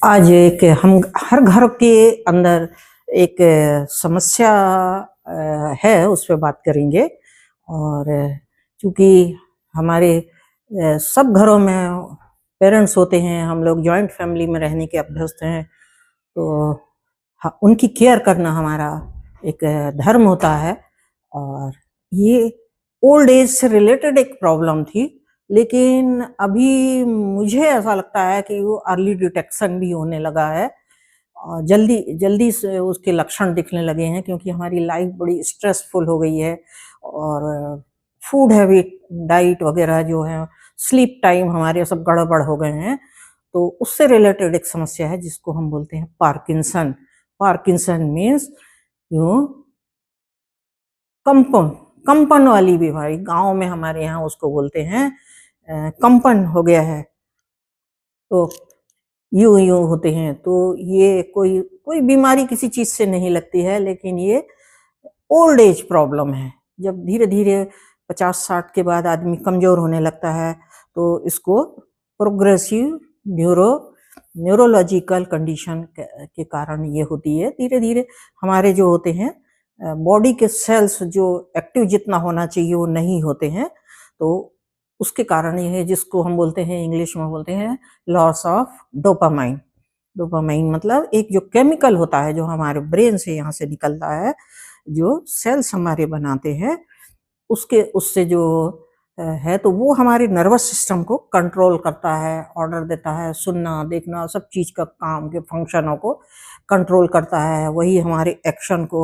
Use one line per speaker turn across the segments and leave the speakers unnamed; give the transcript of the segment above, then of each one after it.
आज एक हम हर घर के अंदर एक समस्या है, उस पे बात करेंगे। और चूँकि हमारे सब घरों में पेरेंट्स होते हैं, हम लोग जॉइंट फैमिली में रहने के अभ्यस्त हैं, तो उनकी केयर करना हमारा एक धर्म होता है। और ये ओल्ड एज से रिलेटेड एक प्रॉब्लम थी, लेकिन अभी मुझे ऐसा लगता है कि वो अर्ली डिटेक्शन भी होने लगा है और जल्दी जल्दी से उसके लक्षण दिखने लगे हैं, क्योंकि हमारी लाइफ बड़ी स्ट्रेसफुल हो गई है। और फूड हैबिट, डाइट वगैरह जो है, स्लीप टाइम हमारे सब गड़बड़ हो गए हैं। तो उससे रिलेटेड एक समस्या है जिसको हम बोलते हैं पार्किंसन। पार्किंसन मीन्स यू कंपन, कंपन वाली बीमारी, गांव में हमारे यहाँ उसको बोलते हैं कंपन हो गया है। तो यूं यूं होते हैं। तो ये कोई कोई बीमारी किसी चीज से नहीं लगती है, लेकिन ये ओल्ड एज प्रॉब्लम है। जब धीरे धीरे 50-60 के बाद आदमी कमजोर होने लगता है, तो इसको प्रोग्रेसिव न्यूरोलॉजिकल कंडीशन के कारण ये होती है। धीरे धीरे हमारे जो होते हैं बॉडी के सेल्स जो एक्टिव जितना होना चाहिए वो नहीं होते हैं, तो उसके कारण ये है, जिसको हम बोलते हैं, इंग्लिश में बोलते हैं लॉस ऑफ डोपामाइन। डोपामाइन मतलब एक जो केमिकल होता है जो हमारे ब्रेन से यहाँ से निकलता है, जो सेल्स हमारे बनाते हैं, उसके उससे जो है, तो वो हमारे नर्वस सिस्टम को कंट्रोल करता है, ऑर्डर देता है, सुनना देखना सब चीज़ का काम के फंक्शनों को कंट्रोल करता है। वही हमारे एक्शन को,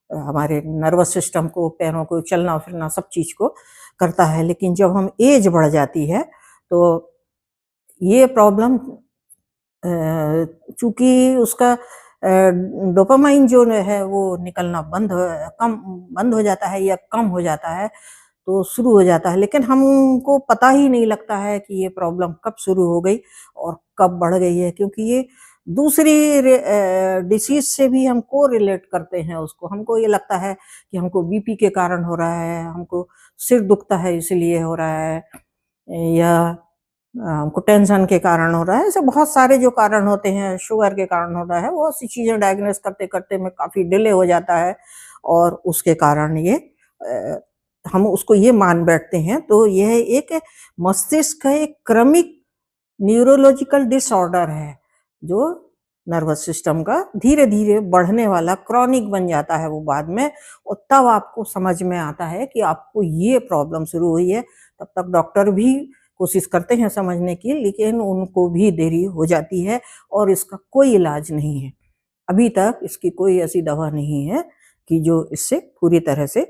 हमारे नर्वस सिस्टम को, पैरों को चलना फिरना सब चीज़ को करता है। लेकिन जब हम एज बढ़ जाती है, तो ये प्रॉब्लम चूँकि उसका डोपामाइन जो है वो निकलना बंद हो जाता है या कम हो जाता है, तो शुरू हो जाता है। लेकिन हमको पता ही नहीं लगता है कि ये प्रॉब्लम कब शुरू हो गई और कब बढ़ गई है, क्योंकि ये दूसरी डिसीज़ से भी हम कोरिलेट करते हैं उसको। हमको ये लगता है कि हमको बीपी के कारण हो रहा है, हमको सिर दुखता है इसलिए हो रहा है, या हमको टेंशन के कारण हो रहा है। ऐसे बहुत सारे जो कारण होते हैं, शुगर के कारण हो रहा है, बहुत सी चीज़ें डायग्नोस करते-करते में काफ़ी डिले हो जाता है, और उसके कारण ये हम उसको ये मान बैठते हैं। तो यह एक मस्तिष्क का एक क्रमिक न्यूरोलॉजिकल डिसऑर्डर है, जो नर्वस सिस्टम का धीरे-धीरे बढ़ने वाला क्रॉनिक बन जाता है वो बाद में, और तब आपको समझ में आता है कि आपको ये प्रॉब्लम शुरू हुई है। तब तक डॉक्टर भी कोशिश करते हैं समझने की, लेकिन उनको भी देरी हो जाती है और इसका कोई इलाज नहीं है। अभी तक इसकी कोई ऐसी दवा नहीं है कि जो इससे पूरी तरह से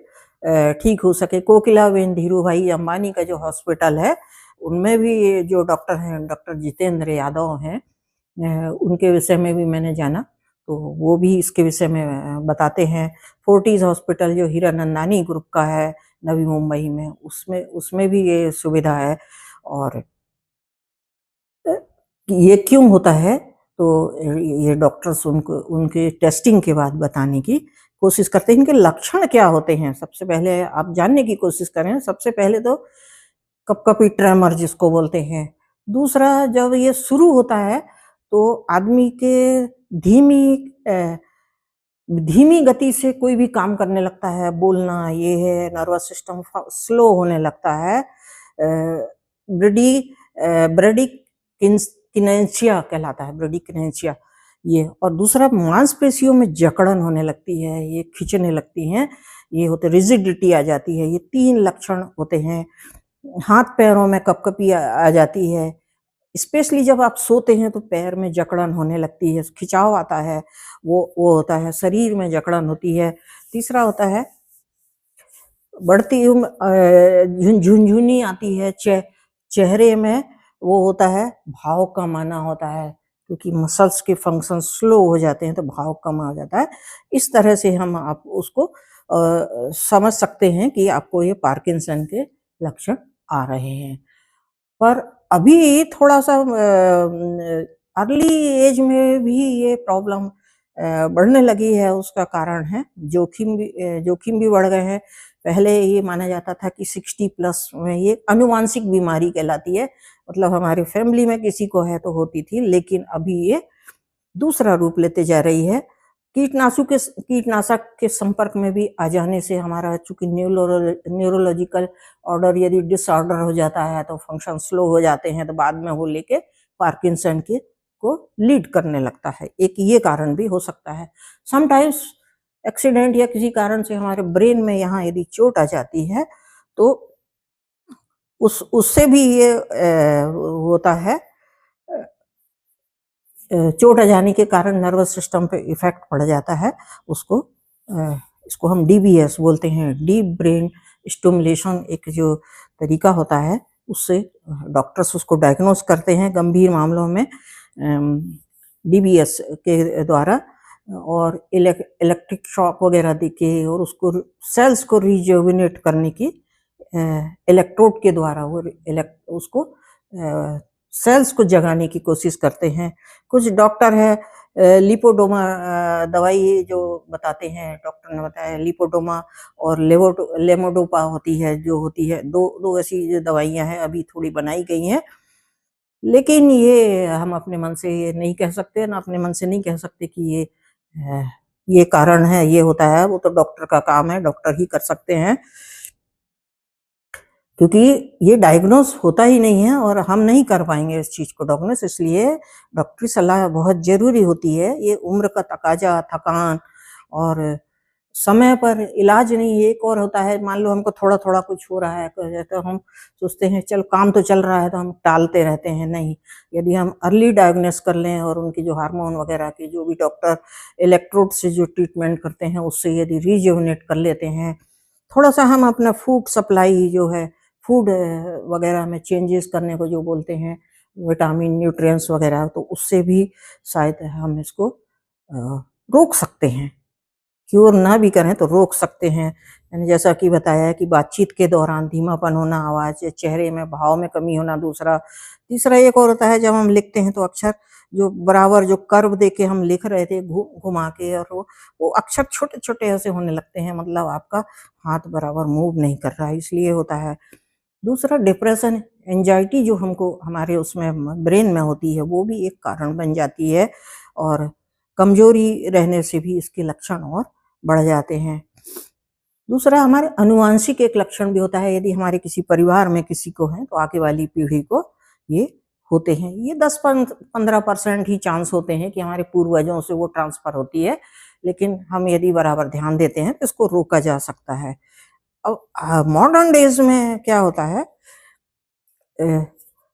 ठीक हो सके। कोकिलाबेन धीरूभाई अंबानी का जो हॉस्पिटल है, उनमें भी ये जो डॉक्टर हैं, डॉक्टर जितेंद्र यादव हैं, उनके विषय में भी मैंने जाना, तो वो भी इसके विषय में बताते हैं। फोर्टिस हॉस्पिटल जो हीरानंदानी ग्रुप का है नवी मुंबई में, उसमें उसमें भी ये सुविधा है। और ये क्यों होता है, तो ये डॉक्टर्स उनको उनके टेस्टिंग के बाद बताने की कोशिश करते हैं। इनके लक्षण क्या होते हैं, सबसे पहले आप जानने की कोशिश करें। सबसे पहले तो कँपकँपी ट्रेमर जिसको बोलते हैं। दूसरा, जब ये शुरू होता है, तो आदमी के धीमी धीमी गति से कोई भी काम करने लगता है, बोलना ये है, नर्वस सिस्टम स्लो होने लगता है। ब्रेडी ब्रेडिकिनेंसिया कहलाता है, ब्रेडिकिनेंसिया ये। और दूसरा, मांसपेशियों में जकड़न होने लगती है, ये खिंचने लगती हैं, ये होते रिजिडिटी आ जाती है। ये 3 लक्षण होते हैं। हाथ पैरों में कँपकँपी आ जाती है। स्पेशली जब आप सोते हैं तो पैर में जकड़न होने लगती है, खिंचाव आता है, वो होता है, शरीर में जकड़न होती है। तीसरा होता है बढ़ती झुनझुनी आती है, चेहरे में वो होता है, भाव कम आना होता है, क्योंकि मसल्स के फंक्शन स्लो हो जाते हैं तो भाव कम आ जाता है। इस तरह से हम आप उसको समझ सकते हैं कि आपको ये पार्किंसन के लक्षण आ रहे हैं। पर अभी थोड़ा-सा अर्ली एज में भी ये प्रॉब्लम बढ़ने लगी है। उसका कारण है जोखिम भी बढ़ गए हैं। पहले ये माना जाता था कि 60 प्लस में ये आनुवांशिक बीमारी कहलाती है, मतलब हमारी फैमिली में किसी को है तो होती थी, लेकिन अभी ये दूसरा रूप लेते जा रही है। कीटनाशक के संपर्क में भी आ जाने से हमारा चूँकि न्यूरोलॉजिकल ऑर्डर यदि डिसऑर्डर हो जाता है तो फंक्शन स्लो हो जाते हैं, तो बाद में वो लेके पार्किंसन के को लीड करने लगता है। एक ये कारण भी हो सकता है। समटाइम्स एक्सीडेंट या किसी कारण से हमारे ब्रेन में यहाँ यदि चोट आ जाती है तो उससे भी ये होता है। चोट आ जाने के कारण नर्वस सिस्टम पे इफेक्ट पड़ जाता है। इसको हम डीबीएस बोलते हैं, डीप ब्रेन स्टिमुलेशन, एक जो तरीका होता है उससे डॉक्टर्स उसको डायग्नोस करते हैं गंभीर मामलों में डीबीएस के द्वारा, और इलेक्ट्रिक शॉक वगैरह देके और उसको सेल्स को रिजुविनेट करने की इलेक्ट्रोड के द्वारा वो उसको सेल्स को जगाने की कोशिश करते हैं। कुछ डॉक्टर है लिपोडोमा दवाई जो बताते हैं, डॉक्टर ने बताया लिपोडोमा और लेमोडोपा होती है, जो होती है दो ऐसी जो दवाइयाँ हैं अभी थोड़ी बनाई गई हैं, लेकिन ये हम अपने मन से ये नहीं कह सकते, ना अपने मन से नहीं कह सकते कि ये कारण है, ये होता है। वो तो डॉक्टर का काम है, डॉक्टर ही कर सकते हैं, क्योंकि ये डायग्नोस होता ही नहीं है और हम नहीं कर पाएंगे इस चीज़ को डायग्नोस, इसलिए डॉक्टरी सलाह बहुत ज़रूरी होती है। ये उम्र का तकाजा, थकान और समय पर इलाज नहीं। एक और होता है, मान लो हमको थोड़ा-थोड़ा कुछ हो रहा है तो हम सोचते हैं चल काम तो चल रहा है तो हम टालते रहते हैं। नहीं, यदि हम अर्ली डायग्नोस कर लें और उनकी जो हार्मोन वगैरह के जो भी डॉक्टर इलेक्ट्रोड से जो ट्रीटमेंट करते हैं उससे यदि रिजुविनेट कर लेते हैं, थोड़ा-सा हम अपना फूड सप्लाई जो है, फूड वगैरह में चेंजेस करने को जो बोलते हैं, विटामिन, न्यूट्रिएंट्स वगैरह, तो उससे भी शायद हम इसको रोक सकते हैं। क्योर ना भी करें तो रोक सकते हैं। मैंने जैसा कि बताया कि बातचीत के दौरान धीमापन होना, आवाज़ या चेहरे में भाव में कमी होना दूसरा। तीसरा एक और होता है, जब हम लिखते हैं तो अक्षर जो बराबर जो कर्व देके हम लिख रहे थे घुमा के, और वो अक्षर छोटे-छोटे ऐसे होने लगते हैं, मतलब आपका हाथ बराबर मूव नहीं कर रहा है, इसलिए होता है। दूसरा डिप्रेशन, एंग्जायटी जो हमको हमारे उसमें ब्रेन में होती है, वो भी एक कारण बन जाती है, और कमज़ोरी रहने से भी इसके लक्षण और बढ़ जाते हैं। दूसरा हमारे आनुवांशिक एक लक्षण भी होता है, यदि हमारे किसी परिवार में किसी को है तो आगे वाली पीढ़ी को ये होते हैं। ये 10-15% ही चांस होते हैं कि हमारे पूर्वजों से वो ट्रांसफ़र होती है, लेकिन हम यदि बराबर ध्यान देते हैं तो इसको रोका जा सकता है। अब मॉडर्न डेज़ में क्या होता है,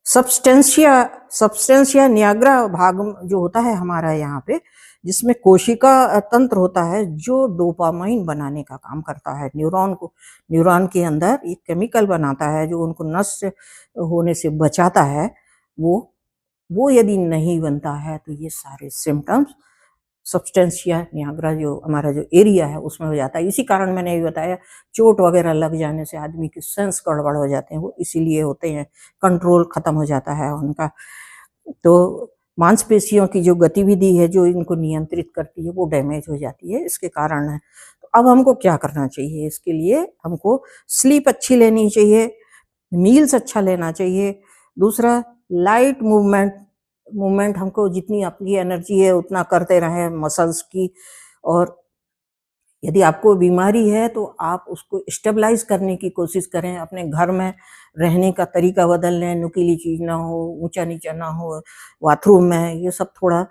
सब्सटेंशिया निग्रा भाग जो होता है हमारा यहाँ पे, जिसमें कोशिका तंत्र होता है जो डोपामाइन बनाने का काम करता है। न्यूरॉन के अंदर एक केमिकल बनाता है जो उनको नष्ट होने से बचाता है। वो यदि नहीं बनता है तो ये सारे सिम्पटम्स सब्सटेंशिया निग्रा जो हमारा जो एरिया है उसमें हो जाता है। इसी कारण मैंने ये बताया, चोट वगैरह लग जाने से आदमी के सेंस गड़बड़ हो जाते हैं, वो इसीलिए होते हैं, कंट्रोल खत्म हो जाता है उनका। तो मांसपेशियों की जो गतिविधि है जो इनको नियंत्रित करती है वो डैमेज हो जाती है, इसके कारण है। तो अब हमको क्या करना चाहिए, इसके लिए हमको स्लीप अच्छी लेनी चाहिए, मील्स अच्छा लेना चाहिए। दूसरा लाइट मूवमेंट हमको जितनी आपकी एनर्जी है उतना करते रहें मसल्स की, और यदि आपको बीमारी है तो आप उसको स्टेबलाइज करने की कोशिश करें। अपने घर में रहने का तरीका बदल लें, नुकीली चीज़ ना हो, ऊंचा नीचा ना हो, बाथरूम में ये सब थोड़ा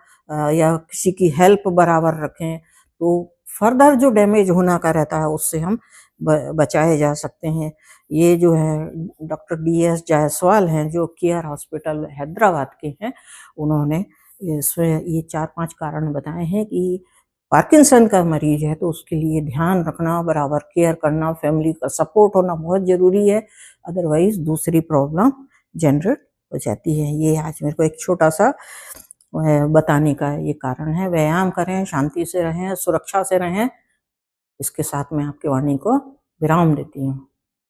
या किसी की हेल्प बराबर रखें, तो फर्दर जो डैमेज होना का रहता है उससे हम बचाए जा सकते हैं। ये जो है डॉक्टर DS जायसवाल हैं जो केयर हॉस्पिटल हैदराबाद के हैं, उन्होंने इसमें ये 4-5 कारण बताए हैं कि पार्किंसन का मरीज है तो उसके लिए ध्यान रखना, बराबर केयर करना, फैमिली का सपोर्ट होना बहुत ज़रूरी है, अदरवाइज़ दूसरी प्रॉब्लम जनरेट हो जाती है। ये आज मेरे को एक छोटा-सा बताने का ये कारण है। व्यायाम करें, शांति से रहें, सुरक्षा से रहें। इसके साथ मैं आपकी वाणी को विराम देती हूँ।